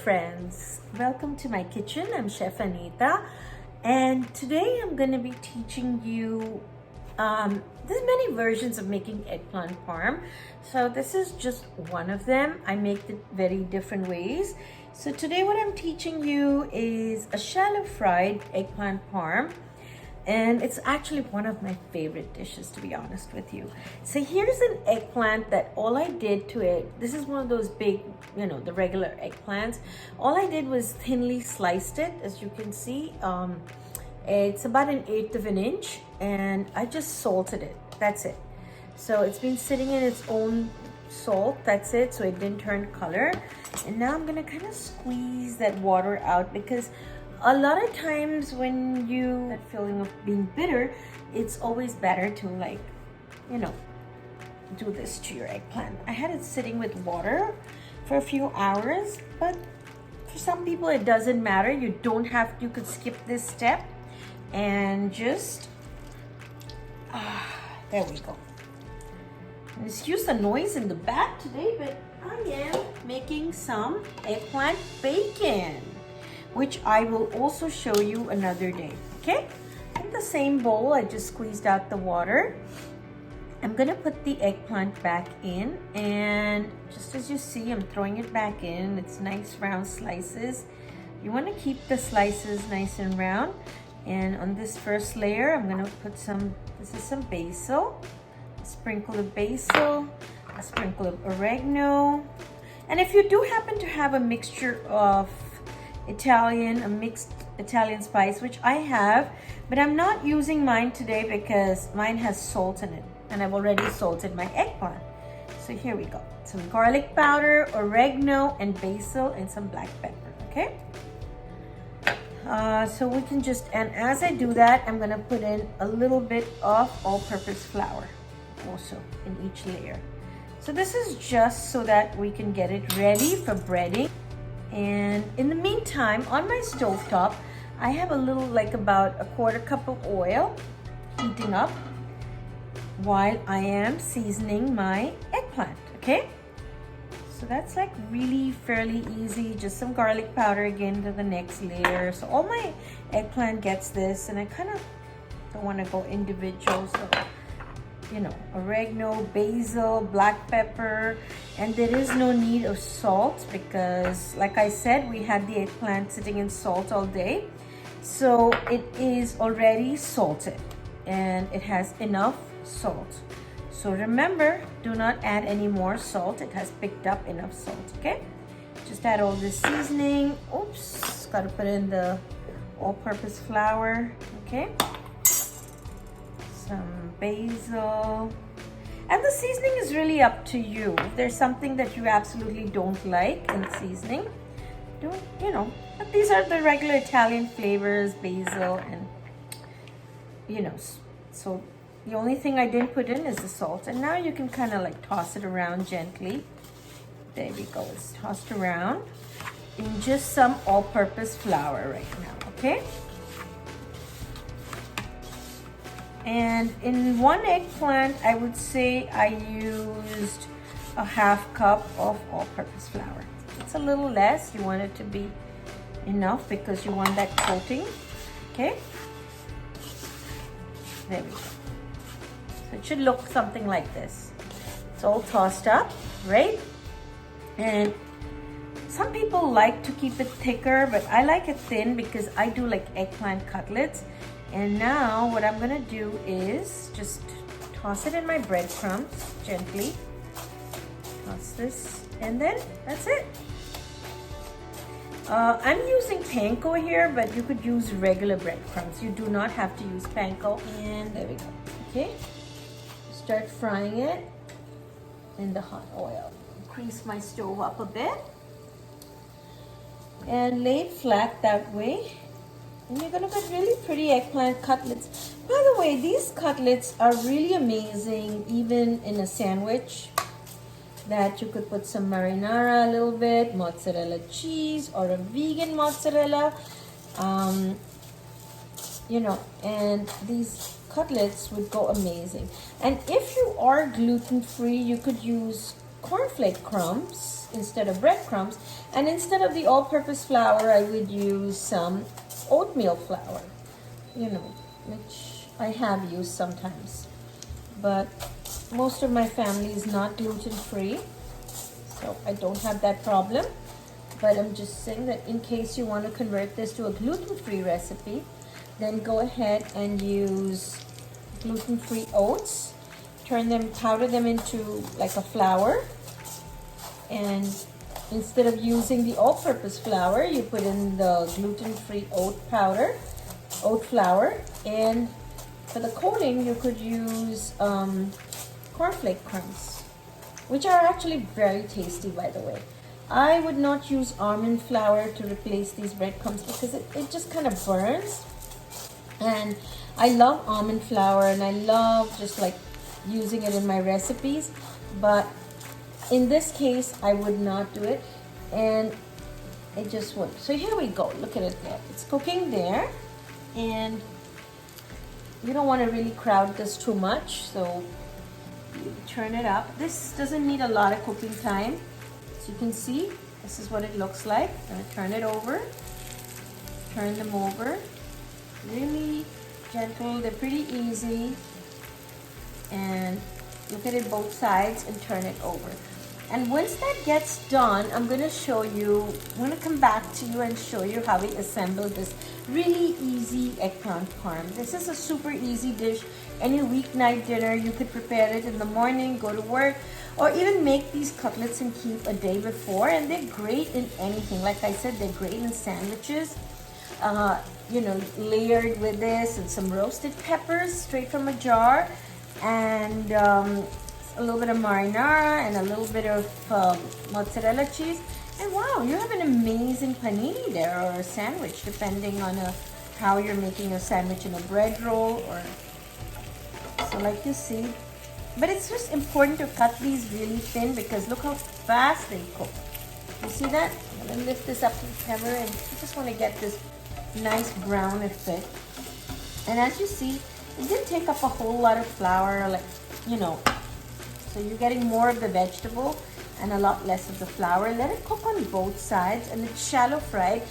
friends, welcome to my kitchen. I'm Chef Anita, and today I'm going to be teaching you there's many versions of making eggplant parm. So this is just one of them. I make it very different ways. So today what I'm teaching you is a shallow fried eggplant parm. And it's actually one of my favorite dishes, to be honest with you. So here's an eggplant that all I did to it, this is one of those big, the regular eggplants. All I did was thinly sliced it, as you can see. It's about 1/8 of an inch, and I just salted it. That's it. So it's been sitting in its own salt, that's it, so it didn't turn color. And now I'm gonna kind of squeeze that water out, because a lot of times when that feeling of being bitter, it's always better to do this to your eggplant. I had it sitting with water for a few hours, but for some people it doesn't matter. You could skip this step and just, there we go. Excuse the noise in the back today, but I am making some eggplant bacon, which I will also show you another day, okay? In the same bowl, I just squeezed out the water. I'm gonna put the eggplant back in, and just as you see, I'm throwing it back in. It's nice round slices. You wanna keep the slices nice and round. And on this first layer, I'm gonna put this is some basil, a sprinkle of basil, a sprinkle of oregano. And if you do happen to have a mixture of a mixed Italian spice, which I have, but I'm not using mine today because mine has salt in it, and I've already salted my eggplant. So here we go. Some garlic powder, oregano, and basil, and some black pepper, okay? So we can and as I do that, I'm gonna put in a little bit of all-purpose flour also in each layer. So this is just so that we can get it ready for breading. And in the meantime, on my stovetop, I have a little, about a 1/4 cup of oil heating up while I am seasoning my eggplant, okay? So that's really fairly easy. Just some garlic powder again to the next layer. So all my eggplant gets this, and I kind of don't want to go individual. So, oregano, basil, black pepper, and there is no need of salt because, like I said, we had the eggplant sitting in salt all day. So it is already salted and it has enough salt. So remember, do not add any more salt. It has picked up enough salt, okay? Just add all this seasoning. Oops, gotta put in the all-purpose flour, okay? Some basil. And the seasoning is really up to you. If there's something that you absolutely don't like in seasoning, but these are the regular Italian flavors, basil, and, so the only thing I didn't put in is the salt. And now you can kind of toss it around gently. There we go, it's tossed around in just some all-purpose flour right now, okay? And in one eggplant, I would say I used a 1/2 cup of all-purpose flour. It's a little less. You want it to be enough because you want that coating, okay? There we go. So it should look something like this. It's all tossed up, right? And some people like to keep it thicker, but I like it thin because I do eggplant cutlets. And now what I'm gonna do is just toss it in my breadcrumbs gently. Toss this, and then that's it. I'm using panko here, but you could use regular breadcrumbs. You do not have to use panko. And there we go, okay? Start frying it in the hot oil. Increase my stove up a bit and lay it flat that way. And you're gonna get really pretty eggplant cutlets. By the way, these cutlets are really amazing, even in a sandwich. That you could put some marinara a little bit, mozzarella cheese, or a vegan mozzarella. And these cutlets would go amazing. And if you are gluten-free, you could use cornflake crumbs instead of breadcrumbs, and instead of the all-purpose flour, I would use some oatmeal flour, you know, which I have used sometimes. But most of my family is not gluten-free, so I don't have that problem. But I'm just saying that in case you want to convert this to a gluten-free recipe, then go ahead and use gluten-free oats. Powder them into like a flour, and instead of using the all-purpose flour, you put in the gluten-free oat flour, and for the coating, you could use cornflake crumbs, which are actually very tasty, by the way. I would not use almond flour to replace these breadcrumbs because it just kind of burns. And I love almond flour, and I love just like using it in my recipes, but in this case I would not do it, and it just wouldn't. So here we go, look at it there, it's cooking there, and you don't want to really crowd this too much, so you turn it up. This doesn't need a lot of cooking time. As you can see, this is what it looks like. I'm going to turn it over, turn them over, really gentle, they're pretty easy. And look at it both sides and turn it over. And once that gets done, I'm going to come back to you and show you how we assemble this really easy eggplant parm. This is a super easy dish. Any weeknight dinner, you could prepare it in the morning, go to work, or even make these cutlets and keep a day before. And they're great in anything. Like I said, they're great in sandwiches. You know, layered with this and some roasted peppers straight from a jar, and a little bit of marinara and a little bit of mozzarella cheese, and wow, you have an amazing panini there, or a sandwich, depending on how you're making a sandwich, in a bread roll, or so like you see. But it's just important to cut these really thin because look how fast they cook. You see that? I'm gonna lift this up to the camera, and you just want to get this nice brown effect. And as you see, it didn't take up a whole lot of flour, like, you know, so you're getting more of the vegetable and a lot less of the flour. Let it cook on both sides, and it's shallow fried.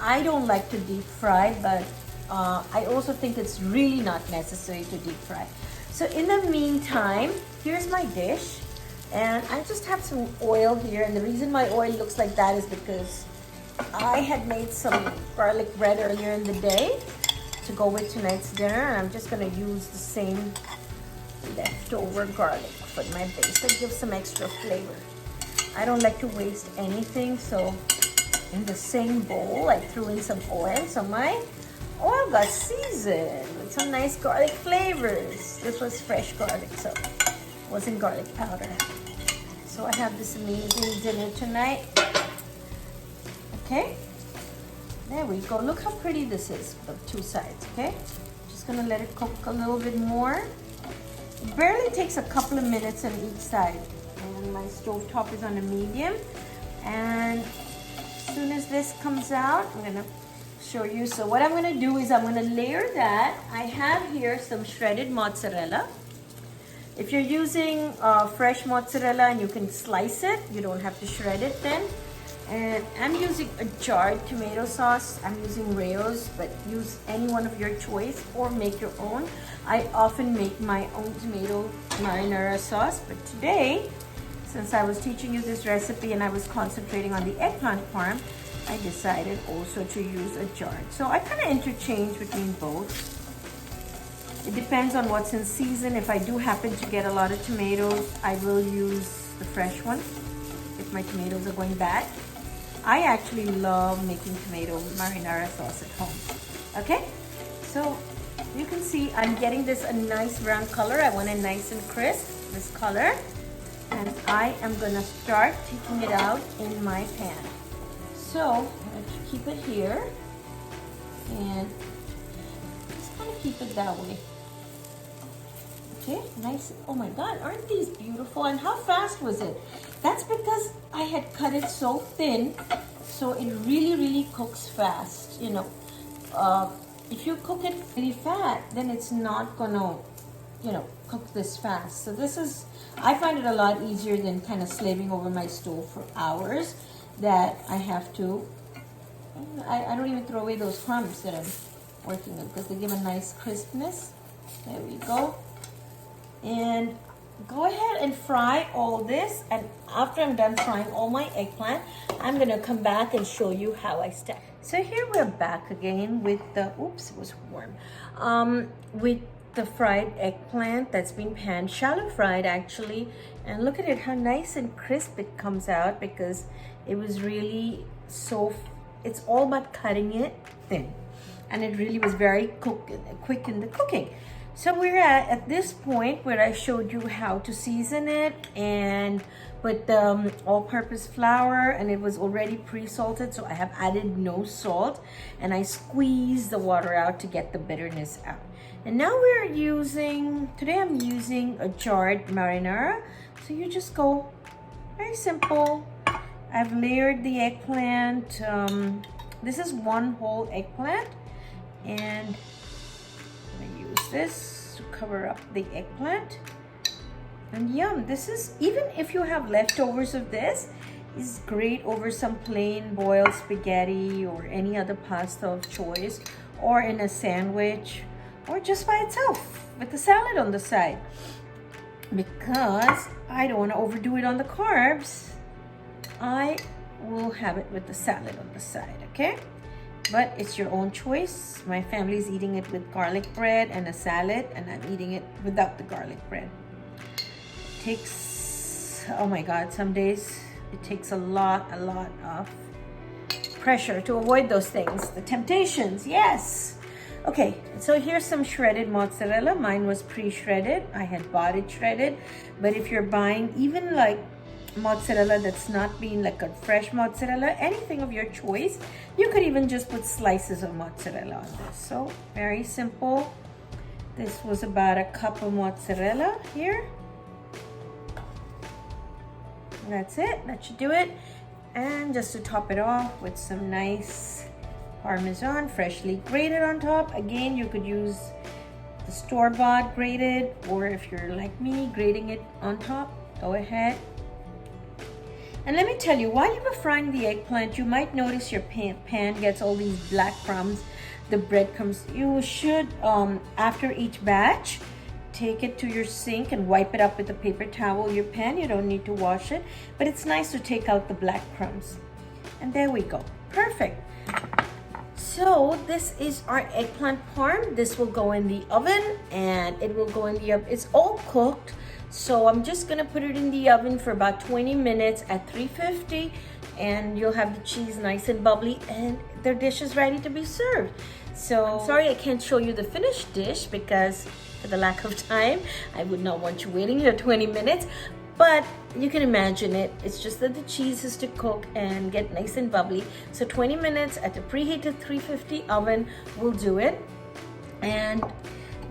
I don't like to deep fry, but I also think it's really not necessary to deep fry. So in the meantime, here's my dish, and I just have some oil here, and the reason my oil looks like that is because I had made some garlic bread earlier in the day to go with tonight's dinner, and I'm just going to use the same leftover garlic for my base. That gives some extra flavor. I don't like to waste anything, so in the same bowl I threw in some oil, so my oil got seasoned with some nice garlic flavors. This was fresh garlic, so it wasn't garlic powder. So I have this amazing dinner tonight. Okay, there we go. Look how pretty this is, the two sides. Okay, just gonna let it cook a little bit more. It barely takes a couple of minutes on each side. And my stove top is on a medium, and as soon as this comes out, I'm gonna show you. So what I'm gonna do is I'm gonna layer that. I have here some shredded mozzarella. If you're using fresh mozzarella and you can slice it, you don't have to shred it then. And I'm using a jarred tomato sauce. I'm using Rayo's, but use any one of your choice or make your own. I often make my own tomato marinara sauce, but today, since I was teaching you this recipe and I was concentrating on the eggplant parm, I decided also to use a jarred. So I kind of interchange between both. It depends on what's in season. If I do happen to get a lot of tomatoes, I will use the fresh one if my tomatoes are going bad. I actually love making tomato marinara sauce at home. Okay, so you can see I'm getting this a nice brown color. I want it nice and crisp, this color. And I am gonna start taking it out in my pan. So I'm gonna keep it here and just kind of keep it that way. Okay, nice. Oh my God, aren't these beautiful? And how fast was it? That's because I had cut it so thin, so it really cooks fast. You know, if you cook it really fat, then it's not gonna you know, cook this fast. So this is, I find it a lot easier than kind of slaving over my stove for hours that I have to, I don't even throw away those crumbs that I'm working with because they give a nice crispness. There we go. And go ahead and fry all this, and after I'm done frying all my eggplant, I'm gonna come back and show you how I stack. So here we're back again with the, oops, it was warm, with the fried eggplant that's been panned, shallow fried actually, and look at it, how nice and crisp it comes out because it was really so, it's all about cutting it thin, and it really was very quick in the cooking. So we're at this point where I showed you how to season it and put the all-purpose flour, and it was already pre-salted, so I have added no salt, and I squeezed the water out to get the bitterness out. And now we're using, today I'm using a jarred marinara, so you just go very simple. I've layered the eggplant. This is one whole eggplant, and use this to cover up the eggplant. And yum, this is, even if you have leftovers of this, is great over some plain boiled spaghetti or any other pasta of choice, or in a sandwich, or just by itself with the salad on the side. Because I don't want to overdo it on the carbs, I will have it with the salad on the side, okay? But it's your own choice. My family's eating it with garlic bread and a salad, and I'm eating it without the garlic bread. It takes, oh my God, some days it takes a lot of pressure to avoid those things. The temptations, yes. Okay, so here's some shredded mozzarella. Mine was pre-shredded. I had bought it shredded. But if you're buying even like mozzarella that's not being like a fresh mozzarella, anything of your choice, you could even just put slices of mozzarella on this. So very simple. This was about a cup of mozzarella here. That's it, that should do it. And just to top it off with some nice Parmesan, freshly grated on top. Again, you could use the store-bought grated, or if you're like me, grating it on top, go ahead. And let me tell you, while you were frying the eggplant, you might notice your pan gets all these black crumbs, the breadcrumbs. You should, after each batch, take it to your sink and wipe it up with a paper towel. Your pan, you don't need to wash it, but it's nice to take out the black crumbs. And there we go, perfect. So this is our eggplant parm. This will go in the oven, and it will go in the oven. It's all cooked. So I'm just gonna put it in the oven for about 20 minutes at 350, and you'll have the cheese nice and bubbly, and their dish is ready to be served. So I'm sorry I can't show you the finished dish because for the lack of time, I would not want you waiting here 20 minutes, but you can imagine it. It's just that the cheese is to cook and get nice and bubbly. So 20 minutes at the preheated 350 oven will do it, and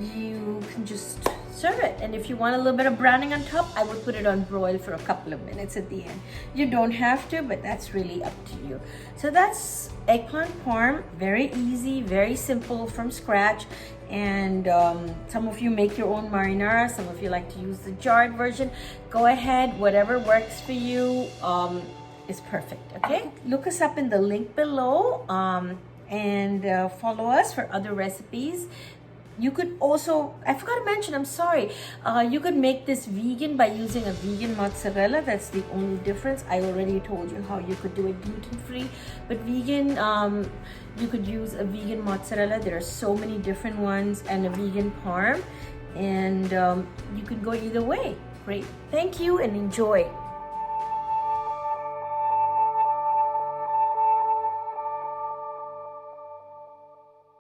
you can just serve it. And if you want a little bit of browning on top, I would put it on broil for a couple of minutes at the end. You don't have to, but that's really up to you. So that's eggplant parm. Very easy, very simple from scratch. And some of you make your own marinara. Some of you like to use the jarred version. Go ahead, whatever works for you is perfect, okay? Look us up in the link below and follow us for other recipes. You could also, I forgot to mention, I'm sorry, you could make this vegan by using a vegan mozzarella. That's the only difference. I already told you how you could do it gluten-free, but vegan, you could use a vegan mozzarella. There are so many different ones, and a vegan parm, and you can go either way. Great. Thank you and enjoy.